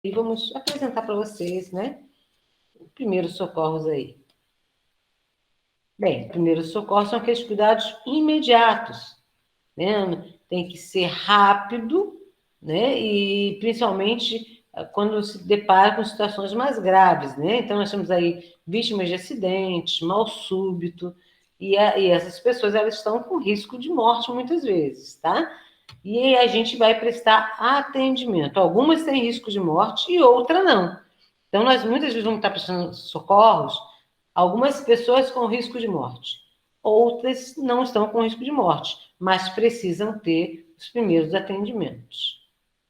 E vamos apresentar para vocês, né, os primeiros socorros aí. Bem, primeiros socorros são aqueles cuidados imediatos, né? Tem que ser rápido, né? E principalmente quando se depara com situações mais graves, né? Então, nós temos aí vítimas de acidentes, mal súbito, e essas pessoas, elas estão com risco de morte muitas vezes, tá? E aí a gente vai prestar atendimento. Algumas têm risco de morte e outras não. Então, nós muitas vezes vamos estar prestando socorros a algumas pessoas com risco de morte. Outras não estão com risco de morte, mas precisam ter os primeiros atendimentos,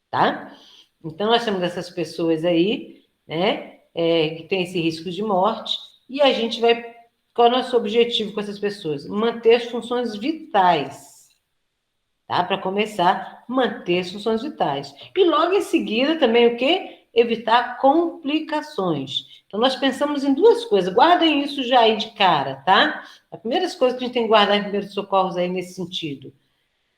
tá? Então, nós temos essas pessoas aí, né, que tem esse risco de morte, e a gente vai... Qual é o nosso objetivo com essas pessoas? Manter as funções vitais, tá? Para começar, manter as funções vitais. E logo em seguida também o quê? Evitar complicações. Então, nós pensamos em duas coisas. Guardem isso já aí de cara, tá? A primeira coisa que a gente tem que guardar em primeiros socorros aí nesse sentido,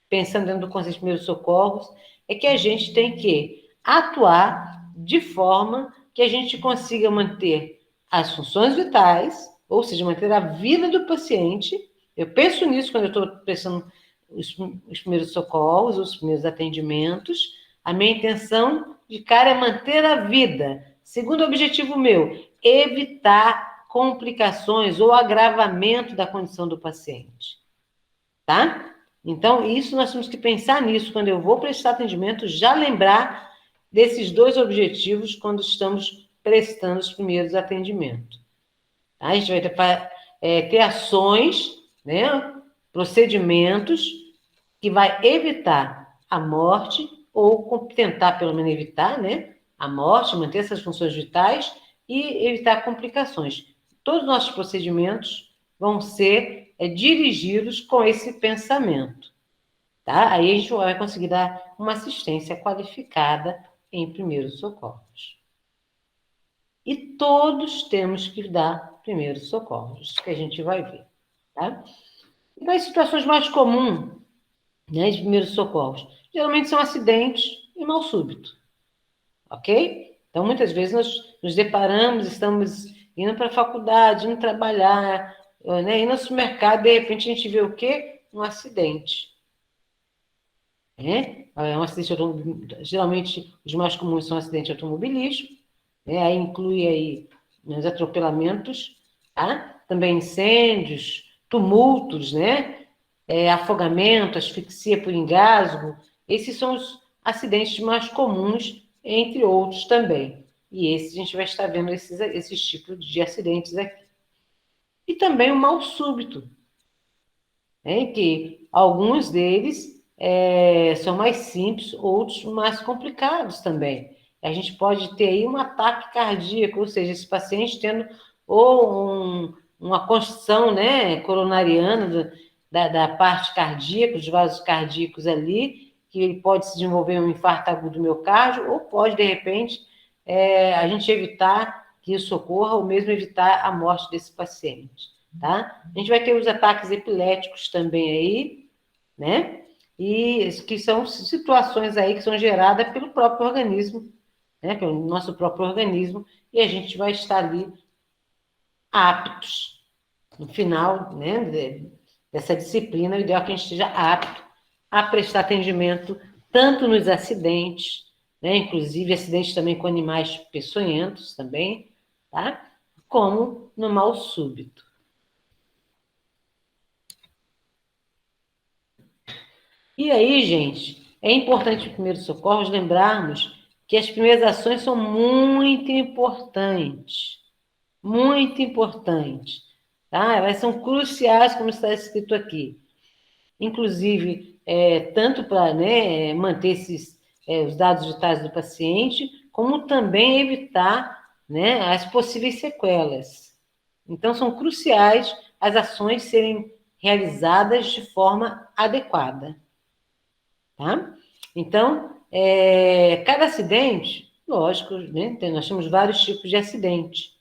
pensando dentro do conceito de primeiros socorros, é que a gente tem que atuar de forma que a gente consiga manter as funções vitais, ou seja, manter a vida do paciente. Eu penso nisso quando eu estou prestando os primeiros socorros, os primeiros atendimentos. A minha intenção de cara é manter a vida. Segundo objetivo meu, evitar complicações ou agravamento da condição do paciente. Tá? Então, isso nós temos que pensar nisso quando eu vou prestar atendimento, já lembrar desses dois objetivos quando estamos prestando os primeiros atendimentos. Tá? A gente vai ter ações, né, procedimentos que vai evitar a morte, ou tentar pelo menos evitar, né, a morte, manter essas funções vitais e evitar complicações. Todos os nossos procedimentos vão ser dirigidos com esse pensamento, tá? Aí a gente vai conseguir dar uma assistência qualificada em primeiros socorros. E todos temos que dar primeiros socorros, que a gente vai ver, tá? E nas situações mais comuns, né, de primeiros socorros, geralmente são acidentes e mal súbito, ok? Então, muitas vezes nós nos deparamos, estamos indo para a faculdade, indo trabalhar, né, indo ao supermercado, de repente a gente vê o quê? Um acidente. Né? É um acidente geralmente os mais comuns são acidentes automobilísticos, né? Aí inclui aí os atropelamentos, tá? Também incêndios, tumultos, né? Afogamento, asfixia por engasgo. Esses são os acidentes mais comuns, entre outros também. E esses a gente vai estar vendo esses tipos de acidentes aqui. E também o mal súbito, né? Que alguns deles são mais simples, outros mais complicados também. A gente pode ter aí um ataque cardíaco, ou seja, esse paciente tendo ou uma construção, né, coronariana da parte cardíaca, dos vasos cardíacos ali, que ele pode se desenvolver um infarto agudo do miocárdio, ou pode, de repente, a gente evitar que isso ocorra, ou mesmo evitar a morte desse paciente, tá? A gente vai ter os ataques epiléticos também aí, né? E que são situações aí que são geradas pelo próprio organismo, né? Pelo nosso próprio organismo, e a gente vai estar ali aptos, no final, né, dessa disciplina, o ideal é que a gente esteja apto a prestar atendimento tanto nos acidentes, né, inclusive acidentes também com animais peçonhentos também, tá? Como no mal súbito. E aí, gente, é importante no primeiros socorros lembrarmos que as primeiras ações são muito importantes. Muito importantes. Tá? Elas são cruciais, como está escrito aqui. Inclusive, tanto para, né, manter os dados vitais do paciente, como também evitar, né, as possíveis sequelas. Então, são cruciais as ações serem realizadas de forma adequada. Tá? Então, cada acidente, lógico, né, nós temos vários tipos de acidente.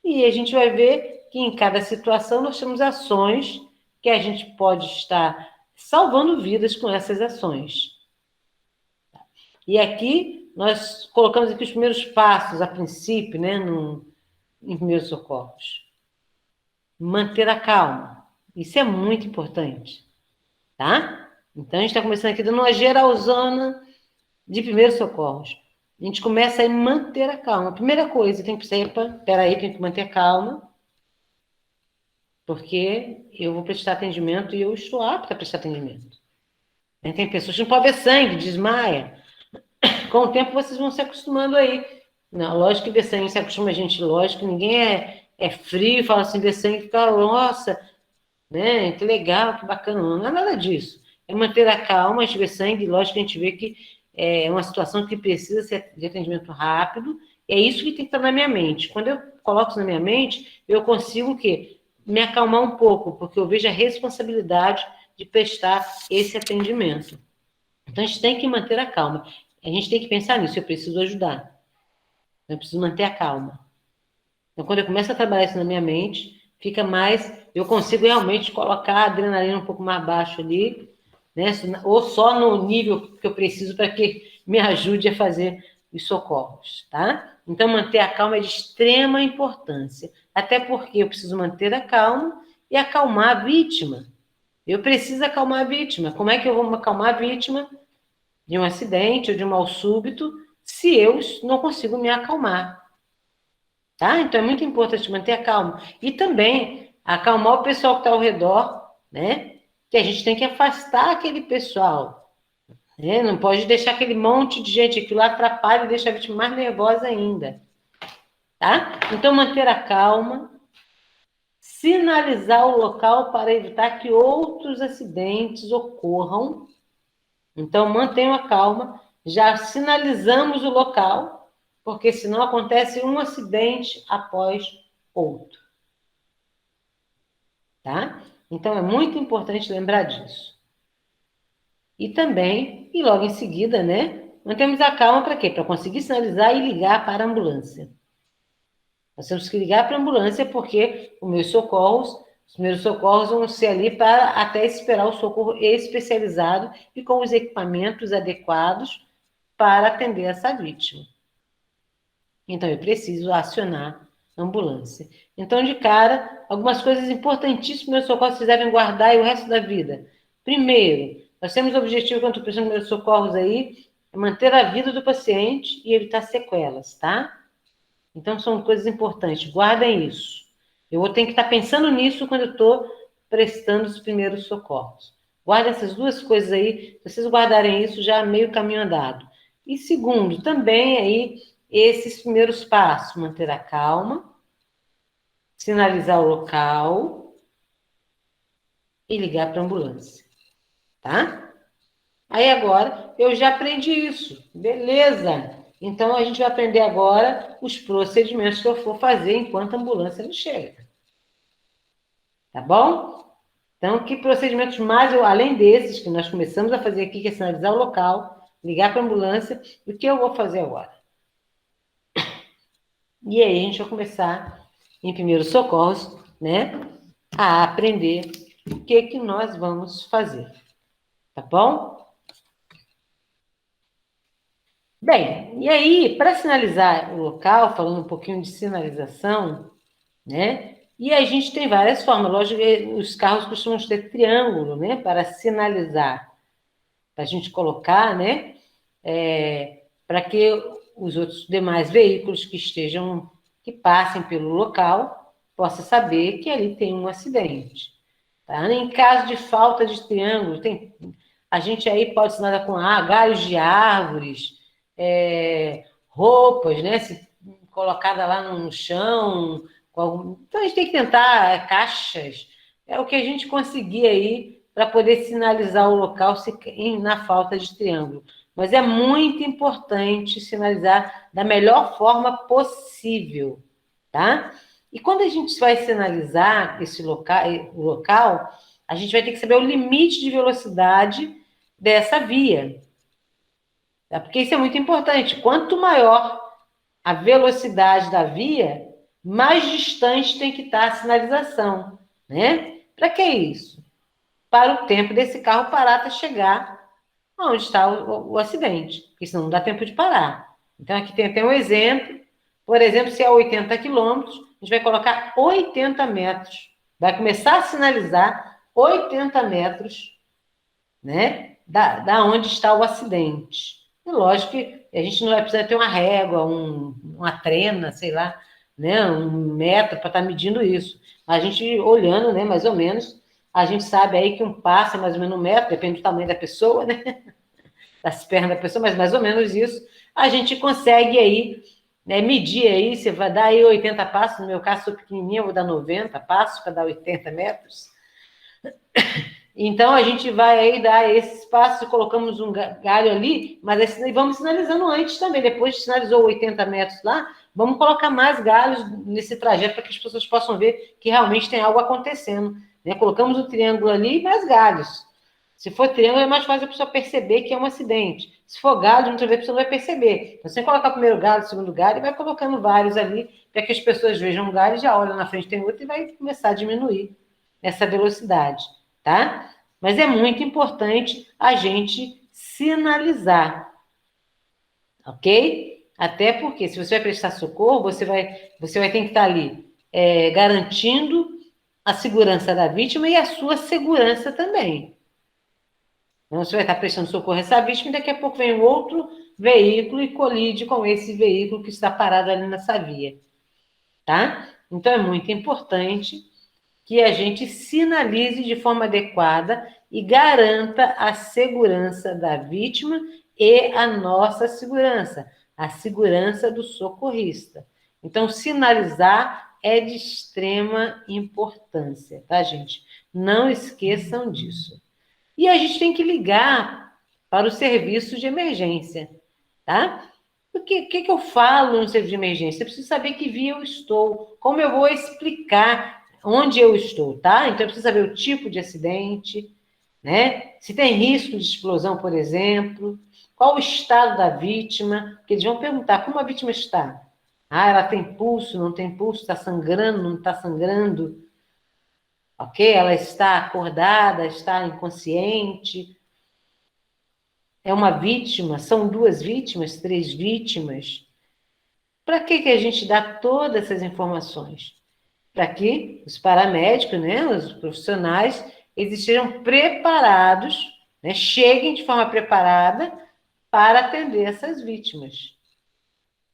E a gente vai ver que em cada situação nós temos ações que a gente pode estar salvando vidas com essas ações. E aqui nós colocamos aqui os primeiros passos, a princípio, né, em primeiros socorros. Manter a calma. Isso é muito importante, tá? Então, a gente está começando aqui dando uma geralzona de primeiros socorros. A gente começa a manter a calma. Primeira coisa, tem que ser, peraí, tem que manter a calma, porque eu vou prestar atendimento e eu estou apta a prestar atendimento. Tem pessoas que não podem ver sangue, desmaia. Com o tempo, vocês vão se acostumando aí. Não, lógico que ver sangue se acostuma a gente, lógico, ninguém é frio e fala assim, ver sangue e fica, nossa, né, que legal, que bacana. Não é nada disso. É manter a calma, a gente vê sangue, lógico que a gente vê que é uma situação que precisa ser de atendimento rápido, e é isso que tem que estar na minha mente. Quando eu coloco isso na minha mente, eu consigo o quê? Me acalmar um pouco, porque eu vejo a responsabilidade de prestar esse atendimento. Então, a gente tem que manter a calma. A gente tem que pensar nisso, eu preciso ajudar. Eu preciso manter a calma. Então, quando eu começo a trabalhar isso na minha mente, fica mais... Eu consigo realmente colocar a adrenalina um pouco mais baixo ali, né? Ou só no nível que eu preciso para que me ajude a fazer os socorros, tá? Então, manter a calma é de extrema importância. Até porque eu preciso manter a calma e acalmar a vítima. Eu preciso acalmar a vítima. Como é que eu vou acalmar a vítima de um acidente ou de um mal súbito se eu não consigo me acalmar? Tá? Então, é muito importante manter a calma. E também acalmar o pessoal que está ao redor, né? Que a gente tem que afastar aquele pessoal, né? Não pode deixar aquele monte de gente, aquilo lá atrapalha e deixa a vítima mais nervosa ainda, tá? Então, manter a calma, sinalizar o local para evitar que outros acidentes ocorram. Então, mantenham a calma, já sinalizamos o local, porque senão acontece um acidente após outro, tá? Então, é muito importante lembrar disso. E também, e logo em seguida, né, mantemos a calma para quê? Para conseguir sinalizar e ligar para a ambulância. Nós temos que ligar para a ambulância porque os primeiros socorros vão ser ali para até esperar o socorro especializado e com os equipamentos adequados para atender essa vítima. Então, eu preciso acionar a ambulância. Então, de cara, algumas coisas importantíssimas que meus socorros vocês devem guardar e o resto da vida. Primeiro, nós temos o objetivo, quando estou pensando nos meus socorros aí, é manter a vida do paciente e evitar sequelas, tá? Então, são coisas importantes. Guardem isso. Eu vou ter que estar pensando nisso quando eu estou prestando os primeiros socorros. Guardem essas duas coisas aí. Se vocês guardarem isso, já meio caminho andado. E segundo, também aí, esses primeiros passos. Manter a calma, sinalizar o local e ligar para a ambulância. Tá? Aí agora, eu já aprendi isso. Beleza. Então, a gente vai aprender agora os procedimentos que eu for fazer enquanto a ambulância não chega. Tá bom? Então, que procedimentos mais, além desses que nós começamos a fazer aqui, que é sinalizar o local, ligar para a ambulância, o que eu vou fazer agora? E aí, a gente vai começar, em primeiros socorros, né, a aprender o que nós vamos fazer. Tá bom? Bem, e aí, para sinalizar o local, falando um pouquinho de sinalização, né? E a gente tem várias formas. Lógico que os carros costumam ter triângulo, né? Para sinalizar, para a gente colocar, né? Para que os outros demais veículos que passem pelo local, possam saber que ali tem um acidente. Tá? Em caso de falta de triângulo, a gente aí pode sinalizar com galhos de árvores, roupas, né? Se colocada lá no chão. Então, a gente tem que tentar caixas, é o que a gente conseguir aí para poder sinalizar o local na falta de triângulo. Mas é muito importante sinalizar da melhor forma possível, tá? E quando a gente vai sinalizar o local, a gente vai ter que saber o limite de velocidade dessa via. Tá? Porque isso é muito importante. Quanto maior a velocidade da via, mais distante tem que estar a sinalização, né? Para que isso? Para o tempo desse carro parar até chegar onde está o acidente, porque senão não dá tempo de parar. Então, aqui tem até um exemplo. Por exemplo, se é 80 quilômetros, a gente vai colocar 80 metros. Vai começar a sinalizar 80 metros, né, da onde está o acidente. E lógico que a gente não vai precisar ter uma régua, uma trena, sei lá, né, um metro para estar medindo isso. A gente olhando, né, mais ou menos, a gente sabe aí que um passo é mais ou menos 1 metro, depende do tamanho da pessoa, né, das pernas da pessoa, mas mais ou menos isso, a gente consegue aí, né, medir aí, você vai dar aí 80 passos, no meu caso sou pequenininha, eu vou dar 90 passos para dar 80 metros. Então, a gente vai aí dar esse espaço, colocamos um galho ali, mas vamos sinalizando antes também. Depois de sinalizou 80 metros lá, vamos colocar mais galhos nesse trajeto para que as pessoas possam ver que realmente tem algo acontecendo, né? Colocamos o triângulo ali e mais galhos. Se for triângulo, é mais fácil a pessoa perceber que é um acidente. Se for galho, muitas vezes a pessoa não vai perceber. Então, você coloca o primeiro galho, o segundo galho, e vai colocando vários ali, para que as pessoas vejam um galho, já olham na frente, tem outro, e vai começar a diminuir essa velocidade, tá? Mas é muito importante a gente sinalizar, ok? Até porque, se você vai prestar socorro, você vai ter que estar ali garantindo a segurança da vítima e a sua segurança também. Então, você vai estar prestando socorro a essa vítima e daqui a pouco vem um outro veículo e colide com esse veículo que está parado ali nessa via, tá? Então, é muito importante que a gente sinalize de forma adequada e garanta a segurança da vítima e a nossa segurança, a segurança do socorrista. Então, sinalizar é de extrema importância, tá, gente? Não esqueçam disso. E a gente tem que ligar para o serviço de emergência, tá? Porque o que eu falo no serviço de emergência? Eu preciso saber que via eu estou, como eu vou explicar onde eu estou, tá? Então, eu preciso saber o tipo de acidente, né? Se tem risco de explosão, por exemplo, qual o estado da vítima, porque eles vão perguntar como a vítima está. Ah, ela tem pulso, não tem pulso, está sangrando, não está sangrando, ok? Ela está acordada, está inconsciente, é uma vítima, são 2 vítimas, 3 vítimas. Para que a gente dá todas essas informações? Para que os paramédicos, né, os profissionais, eles estejam preparados, né, cheguem de forma preparada para atender essas vítimas,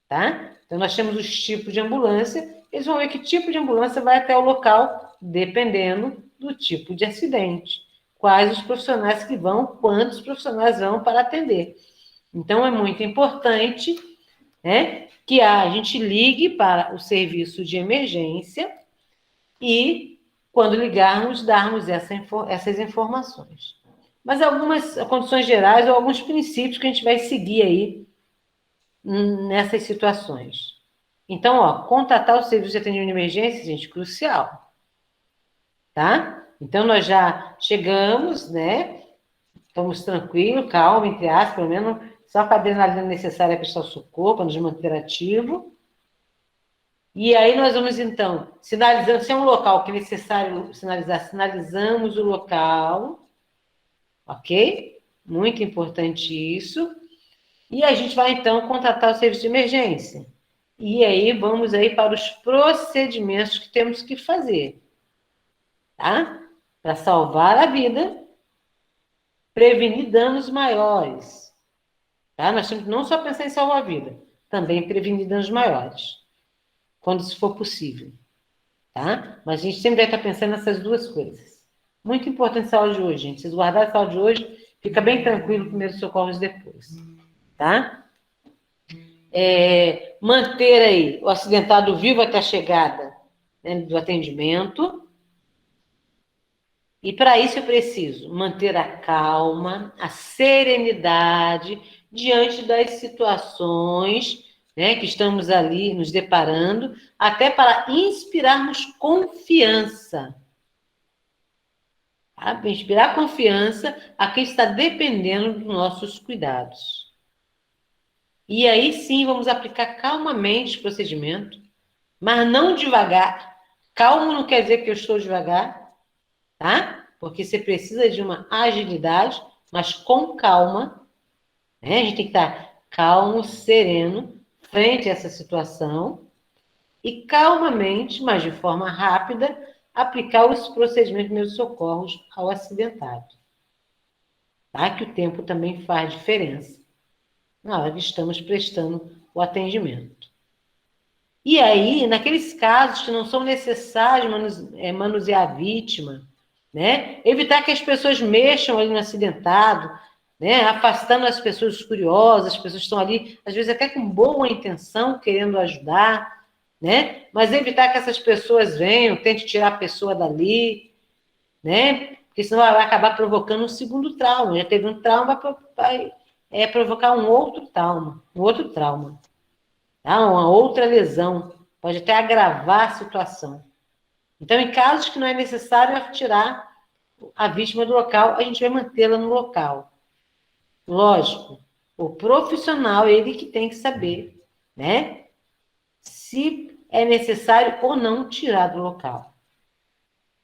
tá? Então, nós temos os tipos de ambulância, eles vão ver que tipo de ambulância vai até o local, dependendo do tipo de acidente. Quais os profissionais que vão, quantos profissionais vão para atender. Então, é muito importante, né, que a gente ligue para o serviço de emergência e, quando ligarmos, darmos essas informações. Mas algumas condições gerais ou alguns princípios que a gente vai seguir aí nessas situações. Então, ó, contatar o serviço de atendimento de emergência, gente, crucial, tá? Então, nós já chegamos, né? Estamos tranquilos, calma, entre aspas, pelo menos só com a adrenalina necessária para prestar socorro, para nos manter ativo. E aí nós vamos, então, sinalizando, se é um local que é necessário sinalizar, sinalizamos o local, ok? Muito importante isso. E a gente vai, então, contratar o serviço de emergência. E aí vamos aí para os procedimentos que temos que fazer, tá? Para salvar a vida, prevenir danos maiores, tá? Nós temos que não só pensar em salvar a vida, também prevenir danos maiores, quando isso for possível, tá? Mas a gente sempre vai estar pensando nessas duas coisas. Muito importante a aula de hoje, gente. Vocês guardarem essa aula de hoje, fica bem tranquilo, primeiros socorros depois, tá? Manter aí o acidentado vivo até a chegada, né, do atendimento. E para isso eu preciso manter a calma, a serenidade diante das situações, né, que estamos ali nos deparando, até para inspirarmos confiança. Tá? Inspirar confiança a quem está dependendo dos nossos cuidados. E aí sim vamos aplicar calmamente o procedimento, mas não devagar. Calmo não quer dizer que eu estou devagar, tá? Porque você precisa de uma agilidade mas com calma, né? A gente tem que estar calmo, sereno, frente a essa situação, e calmamente, mas de forma rápida, aplicar os procedimentos de socorros ao acidentado. Tá? Que o tempo também faz diferença na hora que estamos prestando o atendimento. E aí, naqueles casos que não são necessários manusear a vítima, né? Evitar que as pessoas mexam ali no acidentado, né? Afastando as pessoas curiosas, as pessoas estão ali, às vezes até com boa intenção, querendo ajudar, né? Mas evitar que essas pessoas venham, tente tirar a pessoa dali, né? Porque senão vai acabar provocando um segundo trauma. Já teve um trauma, vai provocar um outro trauma, tá? Uma outra lesão, pode até agravar a situação. Então, em casos que não é necessário tirar a vítima do local, a gente vai mantê-la no local. Lógico, o profissional, ele que tem que saber, né, se é necessário ou não tirar do local.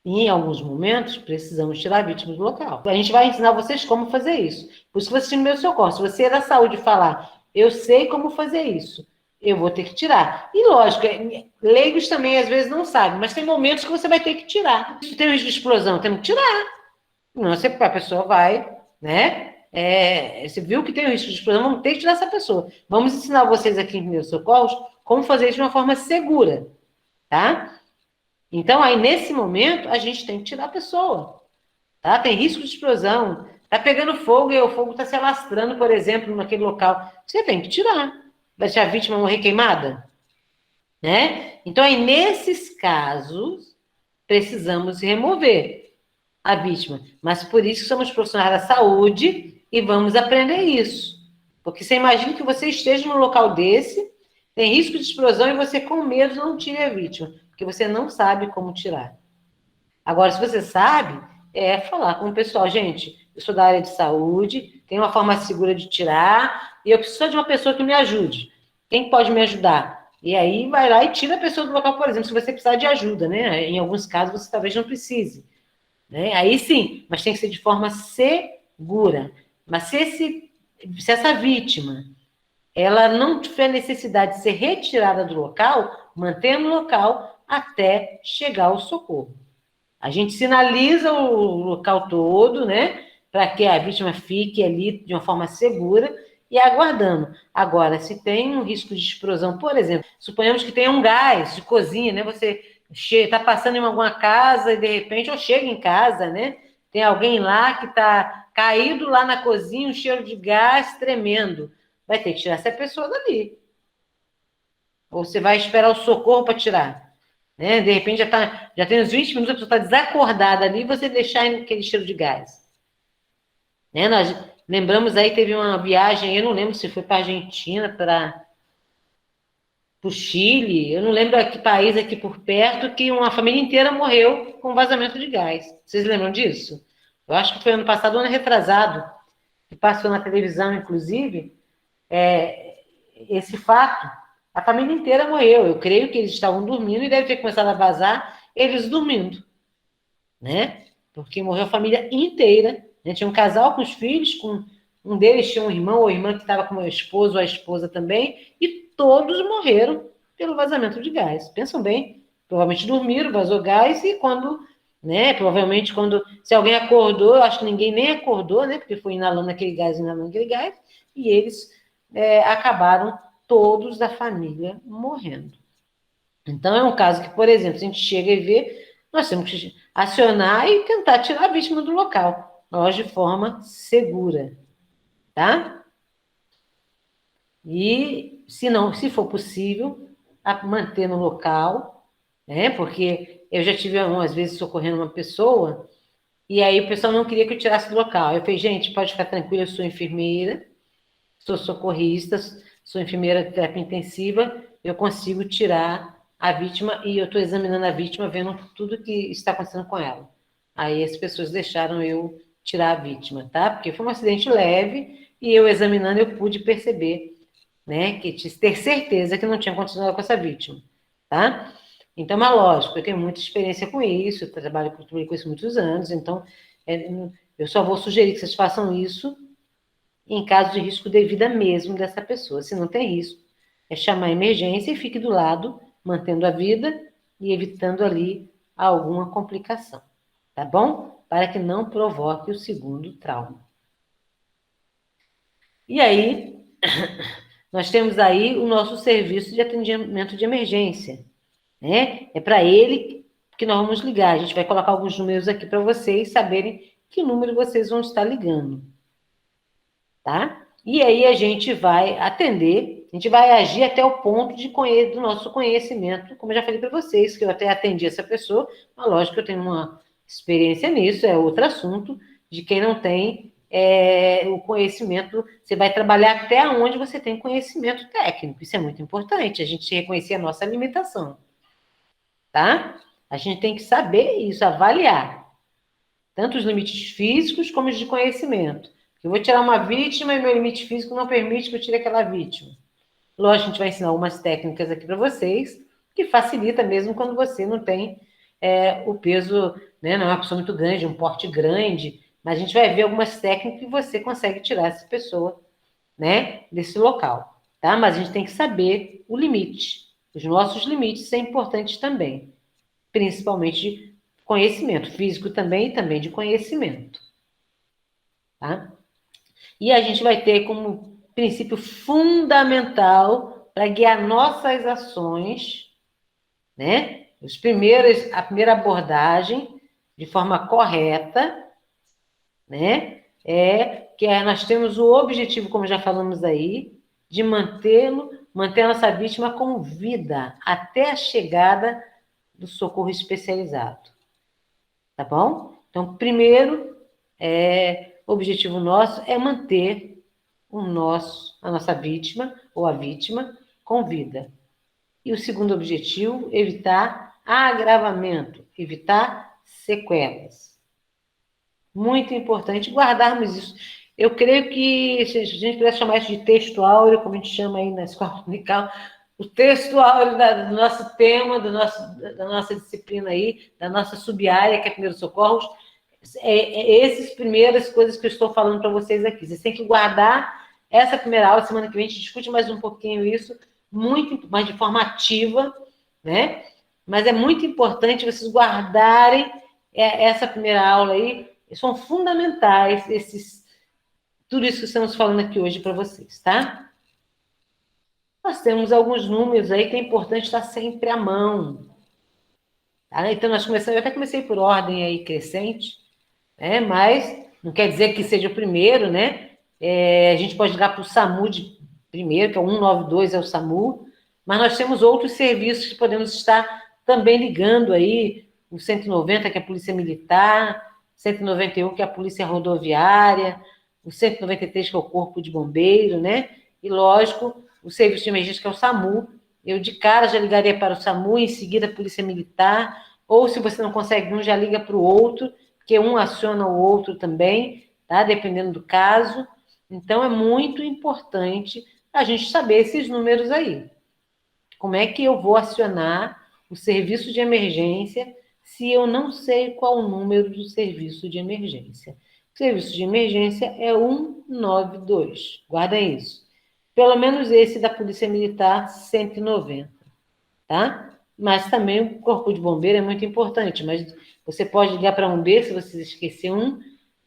E, em alguns momentos, precisamos tirar a vítima do local. A gente vai ensinar vocês como fazer isso. Por isso que você tem meu socorro. Se você é da saúde falar, eu sei como fazer isso, eu vou ter que tirar. E, lógico, leigos também às vezes não sabem, mas tem momentos que você vai ter que tirar. Se tem um risco de explosão, temos que tirar. Não, a pessoa vai, né? Você viu que tem um risco de explosão, vamos ter que tirar essa pessoa. Vamos ensinar vocês aqui em meus socorros como fazer isso de uma forma segura, tá? Então, aí, nesse momento, a gente tem que tirar a pessoa, tá? Tem risco de explosão, tá pegando fogo e o fogo está se alastrando, por exemplo, naquele local. Você tem que tirar. Vai deixar a vítima morrer queimada? Né? Então, aí, nesses casos, precisamos remover a vítima. Mas por isso que somos profissionais da saúde e vamos aprender isso. Porque você imagina que você esteja num local desse, tem risco de explosão e você com medo não tire a vítima, porque você não sabe como tirar. Agora, se você sabe, falar com o pessoal, gente, eu sou da área de saúde, tem uma forma segura de tirar, e eu preciso de uma pessoa que me ajude. Quem pode me ajudar? E aí vai lá e tira a pessoa do local, por exemplo, se você precisar de ajuda, né? Em alguns casos você talvez não precise. Né? Aí sim, mas tem que ser de forma segura. Mas se essa vítima ela não tiver necessidade de ser retirada do local, mantenha no local até chegar o socorro. A gente sinaliza o local todo, né? Para que a vítima fique ali de uma forma segura e aguardando. Agora, se tem um risco de explosão, por exemplo, suponhamos que tenha um gás de cozinha, né? Você está passando em alguma casa e de repente, ou chega em casa, né? Tem alguém lá que está caído lá na cozinha, um cheiro de gás tremendo. Vai ter que tirar essa pessoa dali. Ou você vai esperar o socorro para tirar. Né? De repente já tem uns 20 minutos, a pessoa está desacordada ali, e você deixar aquele cheiro de gás. Né? Nós lembramos aí, teve uma viagem, eu não lembro se foi para a Argentina, para o Chile, eu não lembro que país aqui por perto, que uma família inteira morreu com vazamento de gás. Vocês lembram disso? Eu acho que foi ano passado, ano retrasado, que passou na televisão, inclusive, esse fato. A família inteira morreu. Eu creio que eles estavam dormindo e deve ter começado a vazar eles dormindo, né? Porque morreu a família inteira. Né? Tinha um casal com os filhos, um deles tinha um irmão ou irmã que estava com o esposo ou a esposa também, e todos morreram pelo vazamento de gás. Pensam bem, provavelmente dormiram, vazou gás, e né, provavelmente se alguém acordou, eu acho que ninguém nem acordou, né, porque foi inalando aquele gás, e eles acabaram todos da família morrendo. Então, é um caso que, por exemplo, se a gente chega e vê, nós temos que acionar e tentar tirar a vítima do local, mas de forma segura, tá? E, se for possível, manter no local, né? Porque eu já tive, algumas vezes, socorrendo uma pessoa, e aí o pessoal não queria que eu tirasse do local. Eu falei, gente, pode ficar tranquila, eu sou enfermeira, sou socorrista, sou enfermeira de terapia intensiva, eu consigo tirar a vítima e eu estou examinando a vítima, vendo tudo que está acontecendo com ela. Aí as pessoas deixaram eu tirar a vítima, tá? Porque foi um acidente leve e eu examinando eu pude perceber, né, ter certeza que não tinha acontecido com essa vítima, tá? Então, é lógico, eu tenho muita experiência com isso, trabalho com isso há muitos anos, então Eu só vou sugerir que vocês façam isso em caso de risco de vida mesmo dessa pessoa. Se não tem risco, é chamar a emergência e fique do lado, mantendo a vida e evitando ali alguma complicação, tá bom? Para que não provoque o segundo trauma. E aí, nós temos aí o nosso serviço de atendimento de emergência, né? É para ele que nós vamos ligar. A gente vai colocar alguns números aqui para vocês saberem que número vocês vão estar ligando, tá? E aí a gente vai atender, a gente vai agir até o ponto do nosso conhecimento, como eu já falei para vocês, que eu até atendi essa pessoa, mas lógico que eu tenho uma experiência nisso, é outro assunto, de quem não tem o conhecimento, você vai trabalhar até onde você tem conhecimento técnico, isso é muito importante, a gente reconhecer a nossa limitação, tá? A gente tem que saber isso, avaliar, tanto os limites físicos como os de conhecimento. Eu vou tirar uma vítima e meu limite físico não permite que eu tire aquela vítima. Lógico, a gente vai ensinar algumas técnicas aqui para vocês, que facilita mesmo quando você não tem o peso, né, não é uma pessoa muito grande, um porte grande, mas a gente vai ver algumas técnicas que você consegue tirar essa pessoa, né, desse local, tá? Mas a gente tem que saber o limite. Os nossos limites são importantes também, principalmente de conhecimento físico também e também de conhecimento, tá? E a gente vai ter como princípio fundamental para guiar nossas ações, né? A primeira abordagem de forma correta, né? Nós temos o objetivo, como já falamos aí, de manter a nossa vítima com vida até a chegada do socorro especializado, tá bom? Então, primeiro, o objetivo nosso é manter a nossa vítima ou a vítima com vida. E o segundo objetivo, evitar agravamento, evitar sequelas. Muito importante guardarmos isso. Eu creio que, se a gente pudesse chamar isso de texto áureo, como a gente chama aí na escola dominical, o texto áureo do nosso tema, da nossa disciplina aí, da nossa sub-área, que é Primeiros Socorros, essas primeiras coisas que eu estou falando para vocês aqui. Vocês têm que guardar essa primeira aula, semana que vem a gente discute mais um pouquinho isso, muito mais de forma ativa, né? Mas é muito importante vocês guardarem essa primeira aula aí, são fundamentais tudo isso que estamos falando aqui hoje para vocês, tá? Nós temos alguns números aí que é importante estar sempre à mão. Tá? Então, eu até comecei por ordem aí crescente, né? Mas não quer dizer que seja o primeiro, né? A gente pode ligar para o SAMU primeiro, que é o 192, é o SAMU, mas nós temos outros serviços que podemos estar também ligando aí, o 190, que é a Polícia Militar, 191, que é a Polícia Rodoviária, o 193, que é o Corpo de Bombeiro, né? E, lógico, o Serviço de Emergência, que é o SAMU. Eu, de cara, já ligaria para o SAMU, em seguida a Polícia Militar, ou se você não consegue um, já liga para o outro, porque um aciona o outro também, tá? Dependendo do caso. Então, é muito importante a gente saber esses números aí. Como é que eu vou acionar o serviço de emergência se eu não sei qual o número do serviço de emergência? O serviço de emergência é 192. Guarda isso. Pelo menos esse da Polícia Militar, 190, tá? Mas também o Corpo de Bombeiro é muito importante, mas você pode ligar para um B se você esquecer um,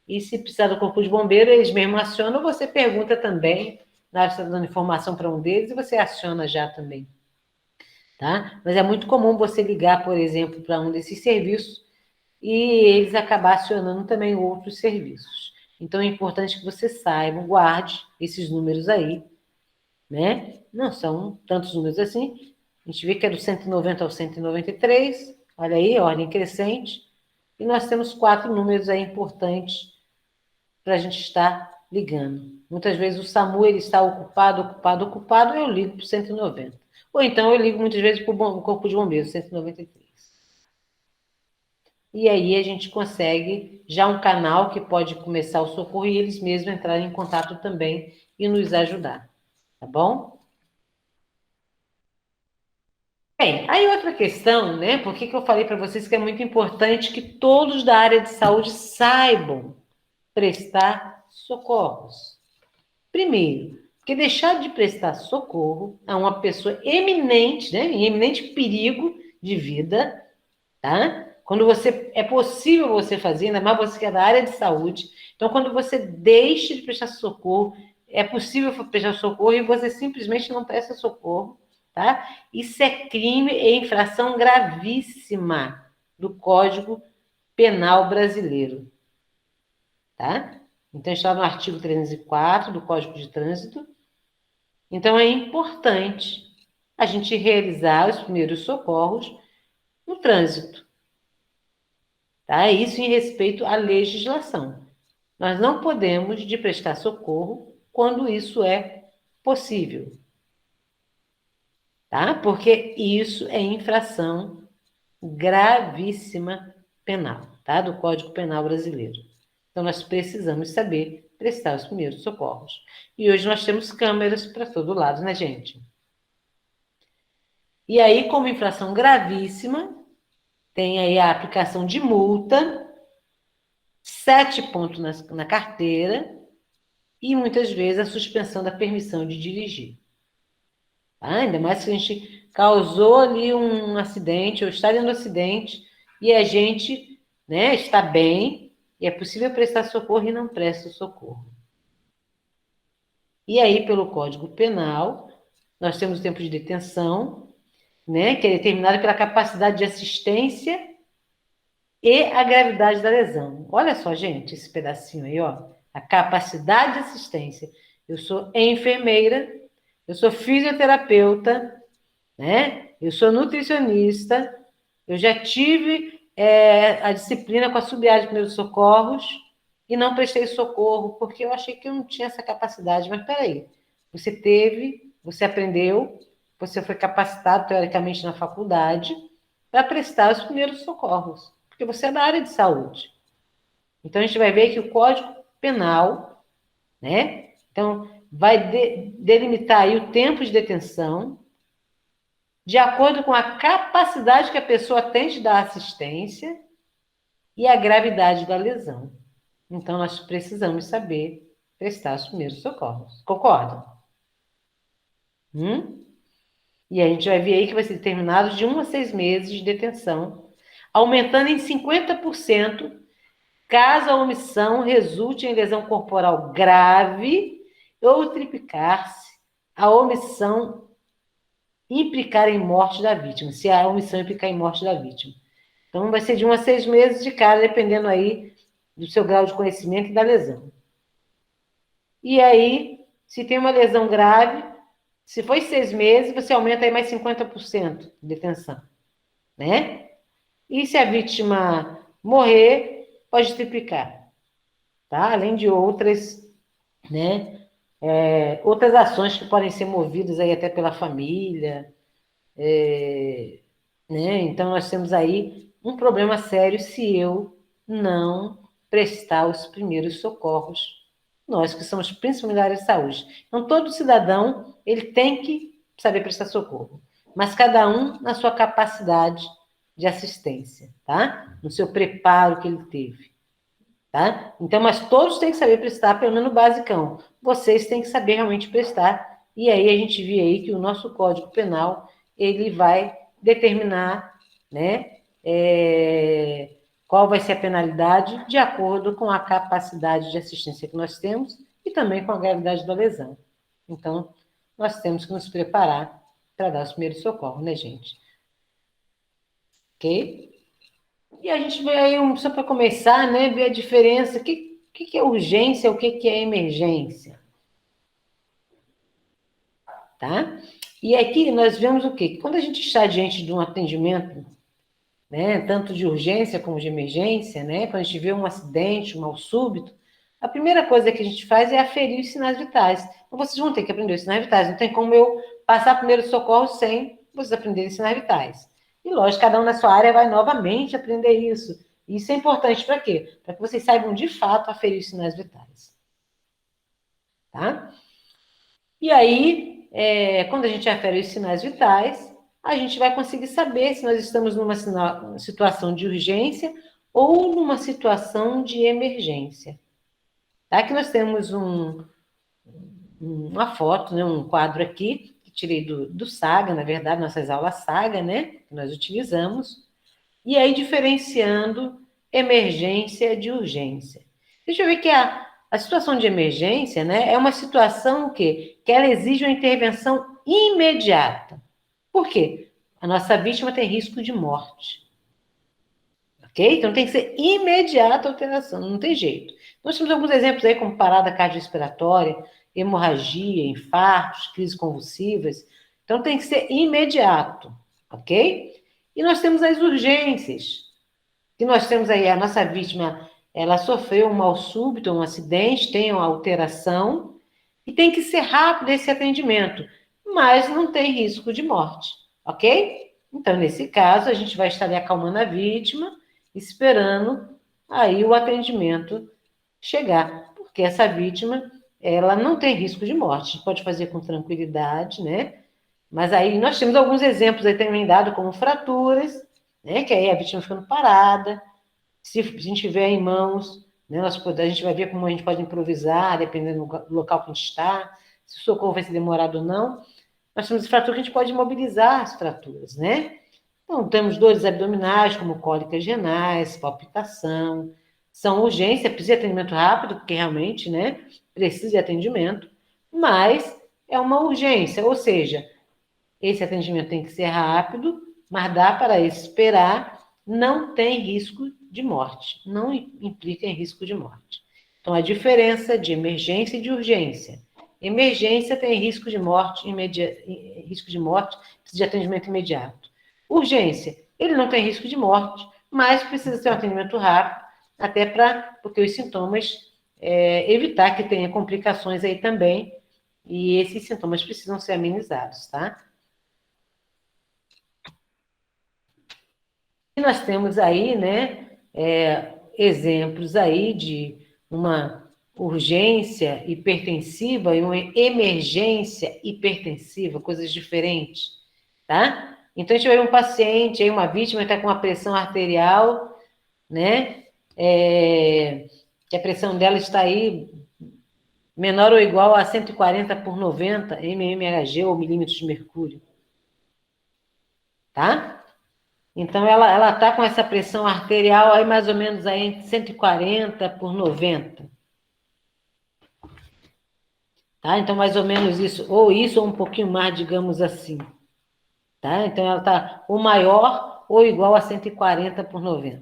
e se precisar do Corpo de Bombeiro, eles mesmos acionam, você pergunta também, na hora que você está dando informação para um deles, e você aciona já também, tá? Mas é muito comum você ligar, por exemplo, para um desses serviços e eles acabar acionando também outros serviços. Então, é importante que você saiba, guarde esses números aí, né? Não são tantos números assim. A gente vê que é do 190 ao 193, olha aí, ordem crescente. E nós temos 4 números aí importantes para a gente estar ligando. Muitas vezes o SAMU ele está ocupado, eu ligo para o 190. Ou então eu ligo muitas vezes para o Corpo de Bombeiros, 193. E aí a gente consegue já um canal que pode começar o socorro e eles mesmos entrarem em contato também e nos ajudar. Tá bom? Bem, aí outra questão, né? Por que eu falei para vocês que é muito importante que todos da área de saúde saibam prestar socorros. Primeiro, porque deixar de prestar socorro a uma pessoa eminente, né, em eminente perigo de vida, tá? Quando é possível você fazer, ainda mais você que é da área de saúde. Então, quando você deixa de prestar socorro, é possível prestar socorro e você simplesmente não presta socorro, tá? Isso é crime e infração gravíssima do Código Penal brasileiro, tá? Então, está no artigo 304 do Código de Trânsito. Então, é importante a gente realizar os primeiros socorros no trânsito, tá? Isso em respeito à legislação. Nós não podemos de prestar socorro quando isso é possível, tá? Porque isso é infração gravíssima penal, tá? Do Código Penal brasileiro. Então, nós precisamos saber prestar os primeiros socorros. E hoje nós temos câmeras para todo lado, né, gente? E aí, como infração gravíssima, tem aí a aplicação de multa, 7 pontos na carteira e, muitas vezes, a suspensão da permissão de dirigir. Tá? Ainda mais se a gente causou ali um acidente ou está dentro do acidente e a gente, né, está bem e é possível prestar socorro e não presta socorro. E aí, pelo Código Penal, nós temos o tempo de detenção, né, que é determinado pela capacidade de assistência e a gravidade da lesão. Olha só, gente, esse pedacinho aí, ó. A capacidade de assistência. Eu sou enfermeira, eu sou fisioterapeuta, né? Eu sou nutricionista, eu já tive a disciplina com a sub-área de primeiros socorros e não prestei socorro porque eu achei que eu não tinha essa capacidade. Mas peraí, você teve, você aprendeu, você foi capacitado teoricamente na faculdade para prestar os primeiros socorros, porque você é da área de saúde. Então a gente vai ver que o Código Penal, né? Então vai delimitar aí o tempo de detenção de acordo com a capacidade que a pessoa tem de dar assistência e a gravidade da lesão. Então, nós precisamos saber prestar os primeiros socorros. Concordam? E a gente vai ver aí que vai ser determinado de 1 a 6 meses de detenção, aumentando em 50% caso a omissão resulte em lesão corporal grave ou triplicar-se a omissão implicar em morte da vítima, se a omissão implicar em morte da vítima. Então, vai ser de 1 a 6 meses de cada, dependendo aí do seu grau de conhecimento e da lesão. E aí, se tem uma lesão grave, se foi 6 meses, você aumenta aí mais 50% de detenção, né? E se a vítima morrer, pode triplicar, tá? Além de outras, né? Outras ações que podem ser movidas aí até pela família, né? Então, nós temos aí um problema sério se eu não prestar os primeiros socorros, nós que somos principalmente da área de saúde. Então, todo cidadão, ele tem que saber prestar socorro, mas cada um na sua capacidade de assistência, tá? No seu preparo que ele teve, tá? Então, mas todos têm que saber prestar, pelo menos o basicão. Vocês têm que saber realmente prestar, e aí a gente vê aí que o nosso Código Penal, ele vai determinar, né, qual vai ser a penalidade de acordo com a capacidade de assistência que nós temos e também com a gravidade da lesão. Então, nós temos que nos preparar para dar os primeiros socorros, né, gente? Ok? E a gente vê aí, só para começar, né, ver a diferença, o que é urgência, o que é emergência, tá? E aqui nós vemos o quê? Que quando a gente está diante de um atendimento, né, tanto de urgência como de emergência, né, quando a gente vê um acidente, um mal súbito, a primeira coisa que a gente faz é aferir os sinais vitais. Então, vocês vão ter que aprender os sinais vitais. Não tem como eu passar primeiro socorro sem vocês aprenderem os sinais vitais. E, lógico, cada um na sua área vai novamente aprender isso. E isso é importante para quê? Para que vocês saibam, de fato, aferir os sinais vitais. Tá? E aí, quando a gente afere os sinais vitais, a gente vai conseguir saber se nós estamos numa situação de urgência ou numa situação de emergência. Tá? Aqui nós temos uma foto, né, um quadro aqui, que tirei do Saga, na verdade, nossas aulas Saga, né, que nós utilizamos, e aí diferenciando emergência de urgência. Deixa eu ver que a situação de emergência, né, é uma situação o quê? Que ela exige uma intervenção imediata. Por quê? A nossa vítima tem risco de morte. Ok? Então tem que ser imediata a alteração, não tem jeito. Nós temos alguns exemplos aí, como parada cardiorrespiratória, hemorragia, infartos, crises convulsivas. Então tem que ser imediato, ok? E nós temos as urgências, que nós temos aí a nossa vítima, ela sofreu um mal súbito, um acidente, tem uma alteração, e tem que ser rápido esse atendimento, mas não tem risco de morte, ok? Então, nesse caso, a gente vai estar ali acalmando a vítima, esperando aí o atendimento chegar, porque essa vítima, ela não tem risco de morte, a gente pode fazer com tranquilidade, né? Mas aí nós temos alguns exemplos aí também dados, como fraturas, né? Que aí a vítima ficando parada, se a gente tiver em mãos, né, a gente vai ver como a gente pode improvisar, dependendo do local que a gente está, se o socorro vai ser demorado ou não. Nós temos fraturas que a gente pode imobilizar as fraturas, né? Então, temos dores abdominais, como cólicas renais, palpitação, são urgência, precisa de atendimento rápido, porque realmente, né, precisa de atendimento, mas é uma urgência, ou seja, esse atendimento tem que ser rápido, mas dá para esperar, não tem risco de morte, não implica em risco de morte. Então, a diferença de emergência e de urgência. Emergência tem risco de morte, risco de morte, precisa de atendimento imediato. Urgência, ele não tem risco de morte, mas precisa ter um atendimento rápido, até porque os sintomas, evitar que tenha complicações aí também, e esses sintomas precisam ser amenizados, tá? E nós temos aí, né, exemplos aí de uma urgência hipertensiva e uma emergência hipertensiva, coisas diferentes, tá? Então, a gente vai ver um paciente, aí uma vítima está com uma pressão arterial, né, que a pressão dela está aí menor ou igual a 140/90 mmHg ou milímetros de mercúrio, tá? Então, ela está com essa pressão arterial aí mais ou menos aí entre 140/90. Tá? Então, mais ou menos isso, ou um pouquinho mais, digamos assim. Tá? Então, ela está ou maior ou igual a 140/90.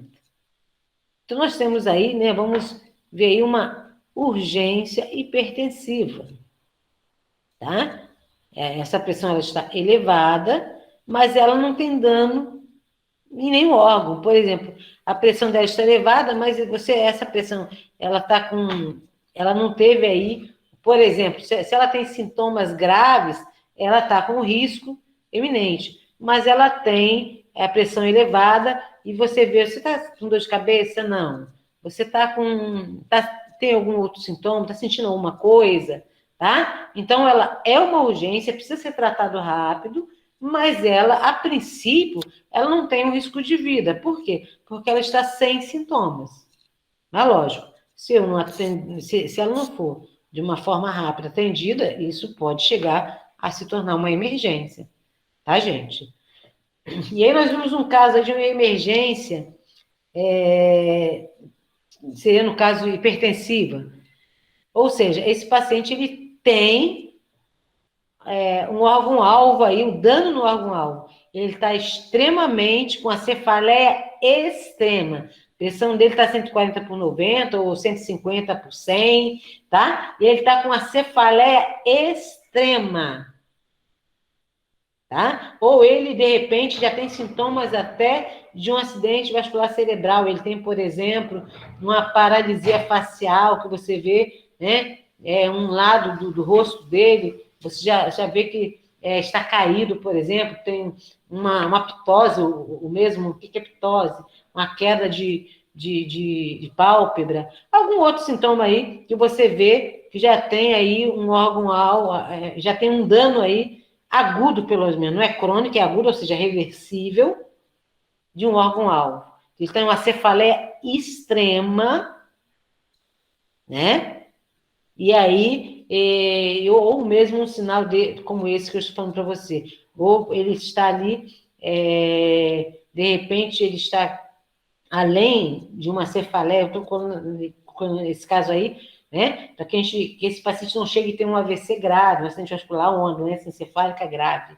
Então, nós temos aí, né, vamos ver aí uma urgência hipertensiva. Tá? Essa pressão ela está elevada, mas ela não tem dano em nenhum órgão. Por exemplo, a pressão dela está elevada, mas essa pressão, ela não teve aí, por exemplo, se ela tem sintomas graves, ela está com risco iminente, mas ela tem a pressão elevada e você vê, você está com dor de cabeça? Não. Você tem algum outro sintoma? Está sentindo alguma coisa? Tá? Então, ela é uma urgência, precisa ser tratado rápido, mas ela, a princípio, ela não tem um risco de vida. Por quê? Porque ela está sem sintomas. Mas, lógico, se ela não for de uma forma rápida atendida, isso pode chegar a se tornar uma emergência. Tá, gente? E aí nós vimos um caso de uma emergência, seria no caso hipertensiva. Ou seja, esse paciente ele tem um órgão-alvo aí, um dano no órgão-alvo. Ele está extremamente com a cefaleia extrema. A pressão dele está 140/90 ou 150/100, tá? E ele está com a cefaleia extrema, tá? Ou ele, de repente, já tem sintomas até de um acidente vascular cerebral. Ele tem, por exemplo, uma paralisia facial, que você vê, né? Um lado do rosto dele, você já vê que está caído, por exemplo, tem uma ptose, o mesmo, o que é ptose? Uma queda de pálpebra. Algum outro sintoma aí que você vê que já tem aí um órgão-alvo, já tem um dano aí, agudo, pelo menos, não é crônico, é agudo, ou seja, reversível, de um órgão-alvo. Então, uma cefaleia extrema, né? E aí, ou mesmo um sinal como esse que eu estou falando para você, ou ele está ali, de repente ele está além de uma cefaleia, eu estou com esse caso aí, né, para que esse paciente não chegue a ter um AVC grave, um acidente vascular ou uma doença encefálica grave.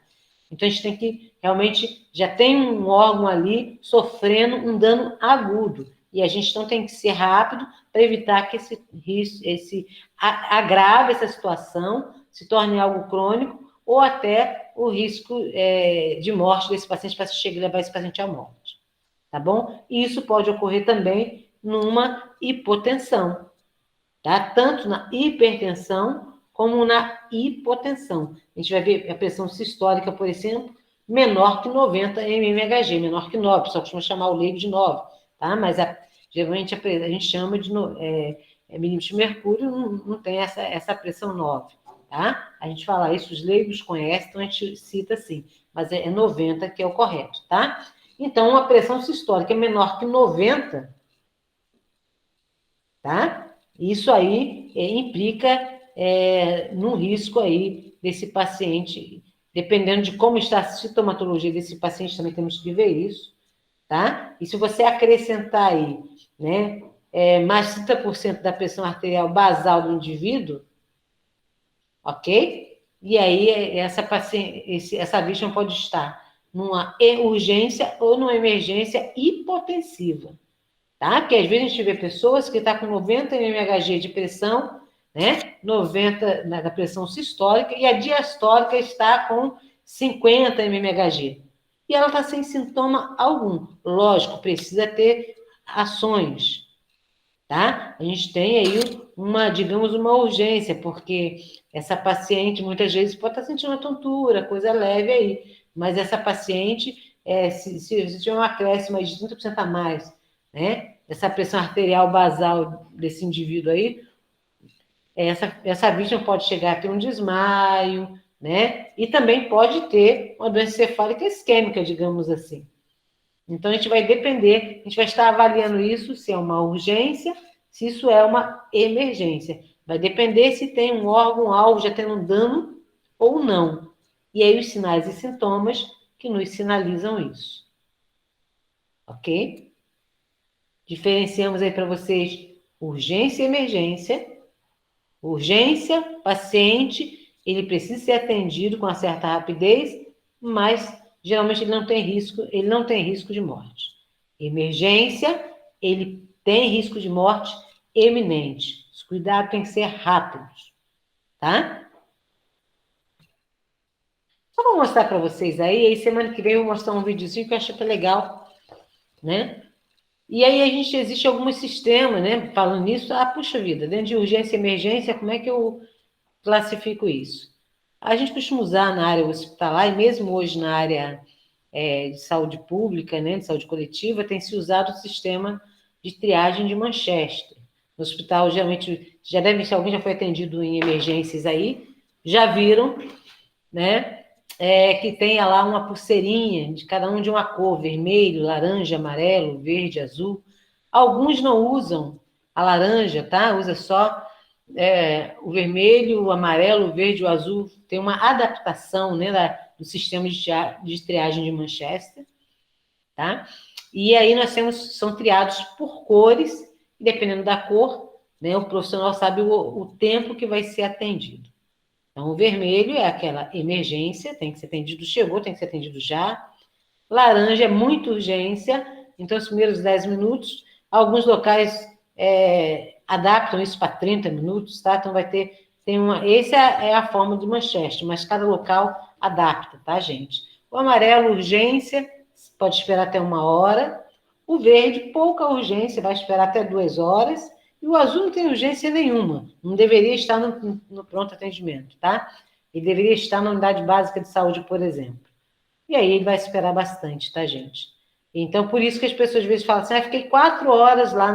Então, a gente tem que, realmente, já tem um órgão ali sofrendo um dano agudo, e a gente não tem que ser rápido para evitar que agrave essa situação, se torne algo crônico, ou até o risco de morte desse paciente, para chegar a levar esse paciente à morte. Tá bom? E isso pode ocorrer também numa hipotensão, tá? Tanto na hipertensão como na hipotensão. A gente vai ver a pressão sistólica, por exemplo, menor que 90 mmHg, menor que 9, o pessoal costuma chamar o leigo de 9, tá? Mas geralmente a gente chama de milímetros de mercúrio, não tem essa pressão 9, tá? A gente fala isso, os leigos conhecem, então a gente cita assim, mas é 90 que é o correto, tá? Então, uma pressão sistólica menor que 90, tá? Isso aí implica no risco aí desse paciente, dependendo de como está a sintomatologia desse paciente, também temos que ver isso, tá? E se você acrescentar aí, né, mais 30% da pressão arterial basal do indivíduo, ok? E aí essa vítima pode estar numa urgência ou numa emergência hipotensiva, tá? Porque às vezes a gente vê pessoas que estão com 90 mmHg de pressão, né? 90 da pressão sistólica, e a diastólica está com 50 mmHg. E ela está sem sintoma algum. Lógico, precisa ter ações, tá? A gente tem aí digamos, uma urgência, porque essa paciente muitas vezes pode estar sentindo uma tontura, coisa leve aí, mas essa paciente, se tiver um acréscimo de 30% a mais, né? Essa pressão arterial basal desse indivíduo aí, essa vítima pode chegar a ter um desmaio, né? E também pode ter uma doença cefálica isquêmica, digamos assim. Então, a gente vai depender, a gente vai estar avaliando isso, se é uma urgência, se isso é uma emergência. Vai depender se tem um órgão-alvo já tendo dano ou não. E aí, os sinais e sintomas que nos sinalizam isso. Ok? Diferenciamos aí para vocês urgência e emergência. Urgência, paciente, ele precisa ser atendido com uma certa rapidez, mas geralmente ele não tem risco de morte. Emergência, ele tem risco de morte eminente. Os cuidados têm que ser rápidos, tá? Só vou mostrar para vocês aí semana que vem eu vou mostrar um videozinho que eu acho que é legal, né? E aí existe alguns sistemas, né? Falando nisso, puxa vida, dentro de urgência e emergência, como é que eu classifico isso? A gente costuma usar na área hospitalar, e mesmo hoje na área de saúde pública, né, de saúde coletiva, tem se usado o sistema de triagem de Manchester. No hospital, geralmente, se alguém já foi atendido em emergências aí, já viram, né, que tenha lá uma pulseirinha de cada um de uma cor, vermelho, laranja, amarelo, verde, azul. Alguns não usam a laranja, tá? Usa só o vermelho, o amarelo, o verde, o azul. Tem uma adaptação, né, do sistema de triagem de Manchester, tá? E aí são triados por cores, e dependendo da cor, né, o profissional sabe o tempo que vai ser atendido. Então, o vermelho é aquela emergência, tem que ser atendido, chegou, tem que ser atendido já. Laranja é muita urgência, então os primeiros 10 minutos, alguns locais adaptam isso para 30 minutos, tá? Então essa é a forma de Manchester, mas cada local adapta, tá, gente? O amarelo, urgência, pode esperar até 1 hora. O verde, pouca urgência, vai esperar até 2 horas. E o azul não tem urgência nenhuma, não deveria estar no pronto atendimento, tá? Ele deveria estar na unidade básica de saúde, por exemplo. E aí ele vai esperar bastante, tá, gente? Então, por isso que as pessoas às vezes falam assim, fiquei 4 horas lá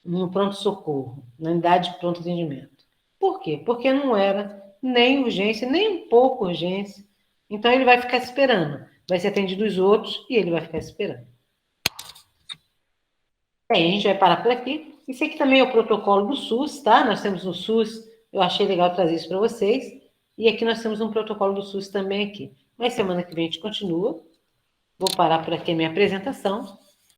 no pronto-socorro, na unidade de pronto atendimento. Por quê? Porque não era nem urgência, nem um pouco urgência. Então, ele vai ficar esperando. Vai ser atendido os outros e ele vai ficar esperando. Bem, a gente vai parar por aqui Esse aqui também é o protocolo do SUS, tá? Nós temos no SUS, eu achei legal trazer isso para vocês. E aqui nós temos um protocolo do SUS também aqui. Mas semana que vem a gente continua. Vou parar por aqui a minha apresentação